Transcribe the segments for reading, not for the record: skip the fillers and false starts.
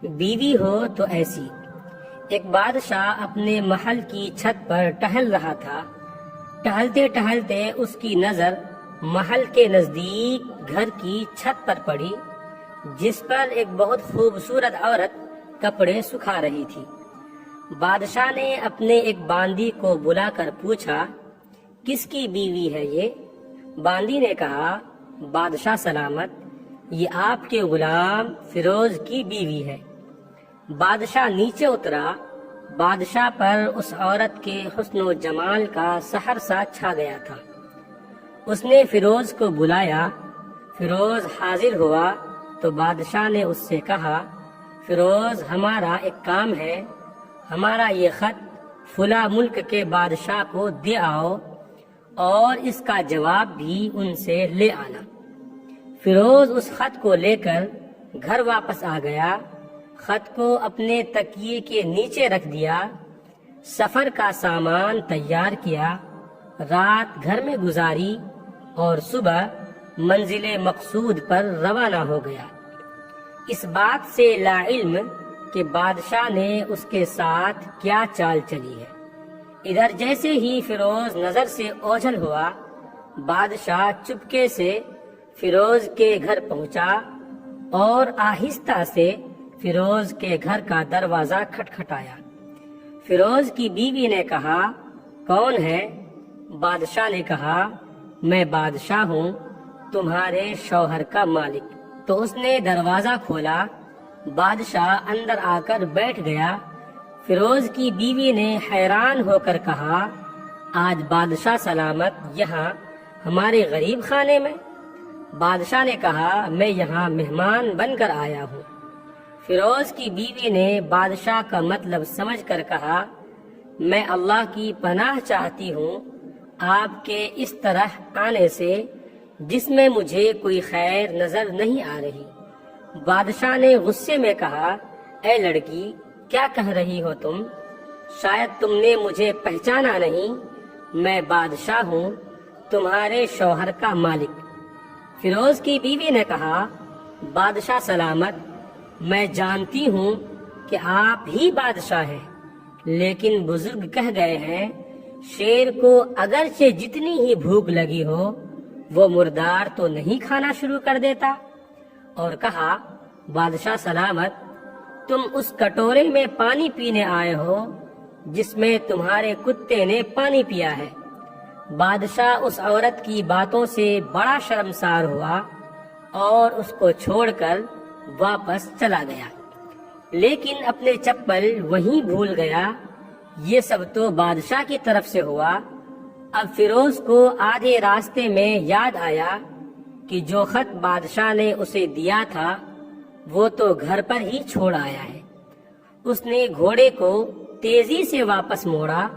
بیوی ہو تو ایسی۔ ایک بادشاہ اپنے محل کی چھت پر ٹہل رہا تھا۔ ٹہلتے ٹہلتے اس کی نظر محل کے نزدیک گھر کی چھت پر پڑی، جس پر ایک بہت خوبصورت عورت کپڑے سکھا رہی تھی۔ بادشاہ نے اپنے ایک باندی کو بلا کر پوچھا، کس کی بیوی ہے یہ؟ باندی نے کہا، بادشاہ سلامت، یہ آپ کے غلام فیروز کی بیوی ہے۔ بادشاہ نیچے اترا۔ بادشاہ پر اس عورت کے حسن و جمال کا سحر سا چھا گیا تھا۔ اس نے فیروز کو بلایا۔ فیروز حاضر ہوا تو بادشاہ نے اس سے کہا، فیروز، ہمارا ایک کام ہے، ہمارا یہ خط فلاں ملک کے بادشاہ کو دے آؤ اور اس کا جواب بھی ان سے لے آنا۔ فیروز اس خط کو لے کر گھر واپس آ گیا۔ خط کو اپنے تکیے کے نیچے رکھ دیا، سفر کا سامان تیار کیا، رات گھر میں گزاری اور صبح منزل مقصود پر روانہ ہو گیا، اس بات سے لا علم کہ بادشاہ نے اس کے ساتھ کیا چال چلی ہے۔ ادھر جیسے ہی فیروز نظر سے اوجھل ہوا، بادشاہ چپکے سے فیروز کے گھر پہنچا اور آہستہ سے فیروز کے گھر کا دروازہ کھٹکھٹایا۔ فیروز کی بیوی نے کہا، کون ہے؟ بادشاہ نے کہا، میں بادشاہ ہوں، تمہارے شوہر کا مالک۔ تو اس نے دروازہ کھولا۔ بادشاہ اندر آ کر بیٹھ گیا۔ فیروز کی بیوی نے حیران ہو کر کہا، آج بادشاہ سلامت یہاں ہمارے غریب خانے میں؟ بادشاہ نے کہا، میں یہاں مہمان بن کر آیا ہوں۔ فیروز کی بیوی نے بادشاہ کا مطلب سمجھ کر کہا، میں اللہ کی پناہ چاہتی ہوں آپ کے اس طرح آنے سے، جس میں مجھے کوئی خیر نظر نہیں آ رہی۔ بادشاہ نے غصے میں کہا، اے لڑکی، کیا کہہ رہی ہو تم؟ شاید تم نے مجھے پہچانا نہیں، میں بادشاہ ہوں، تمہارے شوہر کا مالک۔ فیروز کی بیوی نے کہا، بادشاہ سلامت، میں جانتی ہوں کہ آپ ہی بادشاہ ہیں، لیکن بزرگ کہہ گئے ہیں، شیر کو اگرچہ جتنی ہی بھوک لگی ہو، وہ مردار تو نہیں کھانا شروع کر دیتا۔ اور کہا، بادشاہ سلامت، تم اس کٹورے میں پانی پینے آئے ہو جس میں تمہارے کتے نے پانی پیا ہے۔ بادشاہ اس عورت کی باتوں سے بڑا شرمسار ہوا اور اس کو چھوڑ کر واپس چلا گیا، لیکن اپنے چپل وہیں بھول گیا۔ یہ سب تو بادشاہ کی طرف سے ہوا۔ اب فیروز کو آدھے راستے میں یاد آیا کہ جو خط بادشاہ نے اسے دیا تھا وہ تو گھر پر ہی چھوڑ آیا ہے۔ اس نے گھوڑے کو تیزی سے واپس موڑا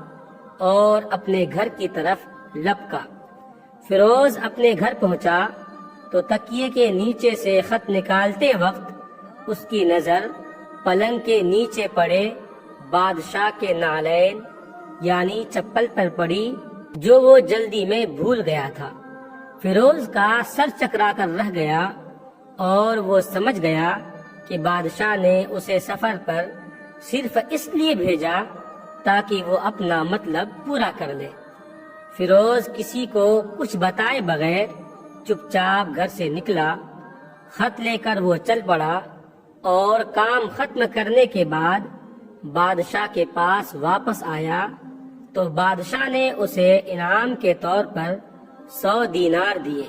اور اپنے گھر کی طرف لپکا۔ فیروز اپنے گھر پہنچا تو تکیے کے نیچے سے خط نکالتے وقت اس کی نظر پلنگ کے نیچے پڑے بادشاہ کے نالین یعنی چپل پر پڑی، جو وہ جلدی میں بھول گیا تھا۔ فیروز کا سر چکرا کر رہ گیا اور وہ سمجھ گیا کہ بادشاہ نے اسے سفر پر صرف اس لیے بھیجا تاکہ وہ اپنا مطلب پورا کر لے۔ فیروز کسی کو کچھ بتائے بغیر چپ چاپ گھر سے نکلا۔ خط لے کر وہ چل پڑا اور کام ختم کرنے کے بعد بادشاہ کے پاس واپس آیا تو بادشاہ نے اسے انعام کے طور پر 100 دینار دیے۔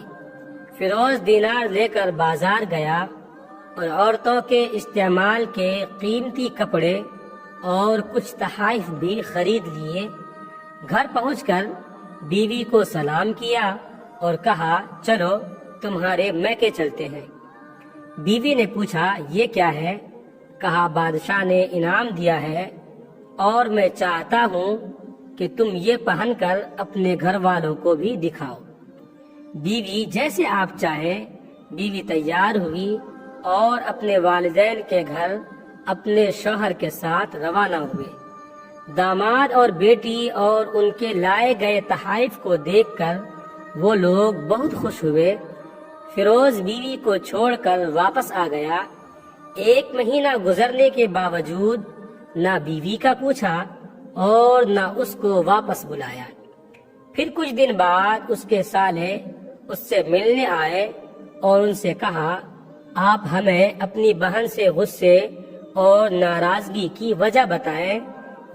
فیروز دینار لے کر بازار گیا اور عورتوں کے استعمال کے قیمتی کپڑے اور کچھ تحائف بھی خرید لیے۔ گھر پہنچ کر بیوی کو سلام کیا اور کہا، چلو تمہارے میکے چلتے ہیں۔ بیوی نے پوچھا، یہ کیا ہے؟ کہا، بادشاہ نے انعام دیا ہے اور میں چاہتا ہوں کہ تم یہ پہن کر اپنے گھر والوں کو بھی دکھاؤ۔ بیوی، جیسے آپ چاہیں۔ بیوی تیار ہوئی اور اپنے والدین کے گھر اپنے شوہر کے ساتھ روانہ ہوئے۔ داماد اور بیٹی اور ان کے لائے گئے تحائف کو دیکھ کر وہ لوگ بہت خوش ہوئے۔ فیروز بیوی کو چھوڑ کر واپس آ گیا۔ 1 مہینہ گزرنے کے باوجود نہ بیوی کا پوچھا اور نہ اس کو واپس بلایا۔ پھر کچھ دن بعد اس کے سالے اس سے ملنے آئے اور ان سے کہا، آپ ہمیں اپنی بہن سے غصے اور ناراضگی کی وجہ بتائیں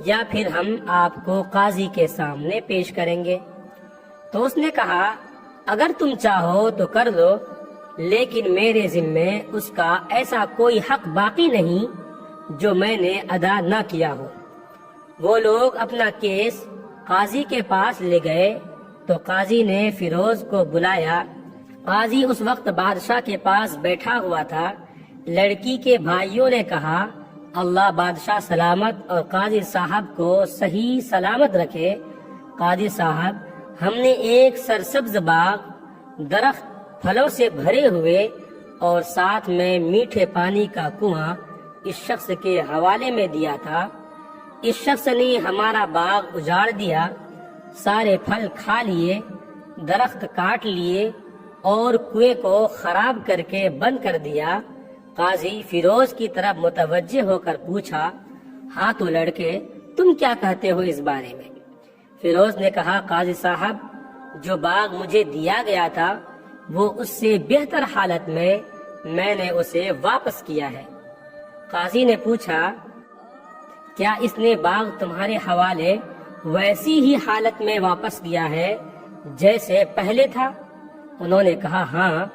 یا پھر ہم آپ کو قاضی کے سامنے پیش کریں گے۔ تو اس نے کہا، اگر تم چاہو تو کر لو، لیکن میرے ذمے اس کا ایسا کوئی حق باقی نہیں جو میں نے ادا نہ کیا ہو۔ وہ لوگ اپنا کیس قاضی کے پاس لے گئے تو قاضی نے فیروز کو بلایا۔ قاضی اس وقت بادشاہ کے پاس بیٹھا ہوا تھا۔ لڑکی کے بھائیوں نے کہا، اللہ بادشاہ سلامت اور قاضی صاحب کو صحیح سلامت رکھے۔ قاضی صاحب، ہم نے ایک سرسبز باغ، درخت پھلوں سے بھرے ہوئے اور ساتھ میں میٹھے پانی کا کنواں اس شخص کے حوالے میں دیا تھا۔ اس شخص نے ہمارا باغ اجاڑ دیا، سارے پھل کھا لیے، درخت کاٹ لیے اور کنویں کو خراب کر کے بند کر دیا۔ قاضی فیروز کی طرف متوجہ ہو کر پوچھا، ہاں تو لڑکے، تم کیا کہتے ہو اس بارے میں؟ فیروز نے کہا، قاضی صاحب، جو باغ مجھے دیا گیا تھا وہ اس سے بہتر حالت میں نے اسے واپس کیا ہے۔ قاضی نے پوچھا، کیا اس نے باغ تمہارے حوالے ویسی ہی حالت میں واپس کیا ہے جیسے پہلے تھا؟ انہوں نے کہا، ہاں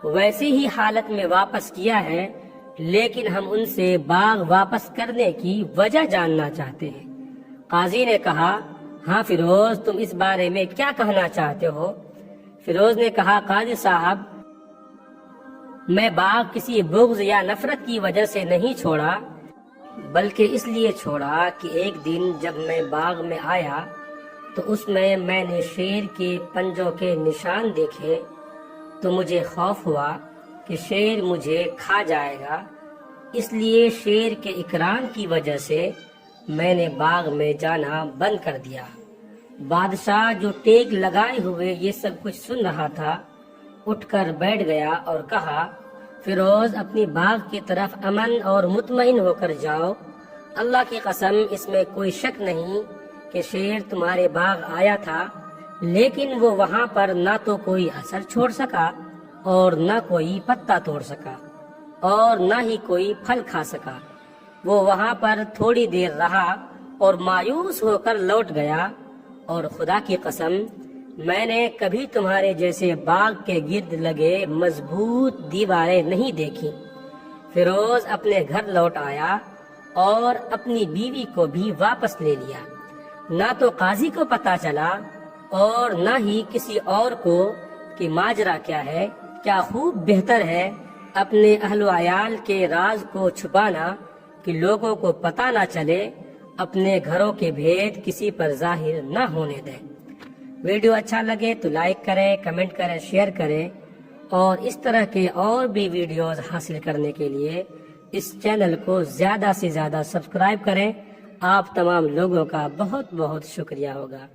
ویسی ہی حالت میں واپس کیا ہے، لیکن ہم ان سے باغ واپس کرنے کی وجہ جاننا چاہتے ہیں۔ قاضی نے کہا، ہاں فیروز، تم اس بارے میں کیا کہنا چاہتے ہو؟ فیروز نے کہا، قاضی صاحب، میں باغ کسی بغض یا نفرت کی وجہ سے نہیں چھوڑا، بلکہ اس لیے چھوڑا کہ ایک دن جب میں باغ میں آیا تو اس میں نے شیر کے پنجوں کے نشان دیکھے تو مجھے خوف ہوا کہ شیر مجھے کھا جائے گا۔ اس لیے شیر کے اکرام کی وجہ سے میں نے باغ میں جانا بند کر دیا۔ بادشاہ جو ٹیک لگائے ہوئے یہ سب کچھ سن رہا تھا، اٹھ کر بیٹھ گیا اور کہا، فیروز، اپنی باغ کی طرف امن اور مطمئن ہو کر جاؤ۔ اللہ کی قسم، اس میں کوئی شک نہیں کہ شیر تمہارے باغ آیا تھا، لیکن وہ وہاں پر نہ تو کوئی اثر چھوڑ سکا اور نہ کوئی پتا توڑ سکا اور نہ ہی کوئی پھل کھا سکا۔ وہ وہاں پر تھوڑی دیر رہا اور مایوس ہو کر لوٹ گیا، اور خدا کی قسم، میں نے کبھی تمہارے جیسے باغ کے گرد لگے مضبوط دیواریں نہیں دیکھی۔ فیروز اپنے گھر لوٹ آیا اور اپنی بیوی کو بھی واپس لے لیا۔ نہ تو قاضی کو پتا چلا اور نہ ہی کسی اور کو کہ ماجرا کیا ہے۔ کیا خوب بہتر ہے اپنے اہل و عیال کے راز کو چھپانا کہ لوگوں کو پتا نہ چلے، اپنے گھروں کے بھید کسی پر ظاہر نہ ہونے دیں۔ ویڈیو اچھا لگے تو لائک کریں، کمنٹ کریں، شیئر کریں، اور اس طرح کے اور بھی ویڈیوز حاصل کرنے کے لیے اس چینل کو زیادہ سے زیادہ سبسکرائب کریں۔ آپ تمام لوگوں کا بہت بہت شکریہ ہوگا۔